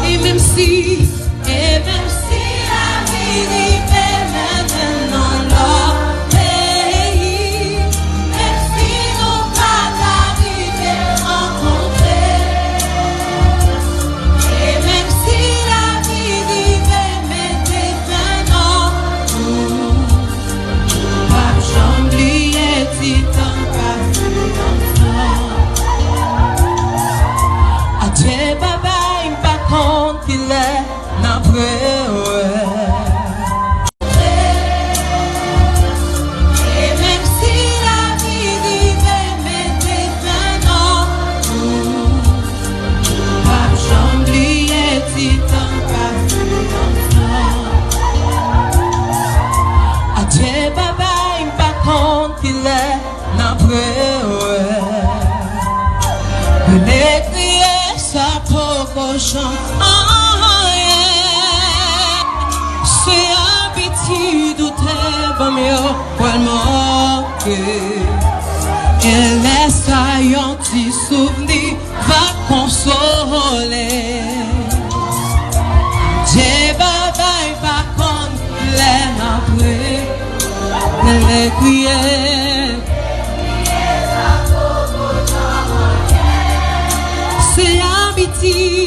Et même si la vie vivait maintenant leur pays, même si nous pas arrivés rencontrer, et même si la vie vivait maintenant, pas j'oubliais titan pas Adieu, baba, il pas compte qu'il est n'après, et même si la vie vivait maintenant, pas j'oubliais titan pas Adieu, baba, il pas compte qu'il est n'après, les crier sa pauvre chante. C'est habitude ou t'es pas mieux pour le manquer. Et laisse un petit souvenir va consoler. J'ai baba va comme l'air après. Les crier. C'est habitude.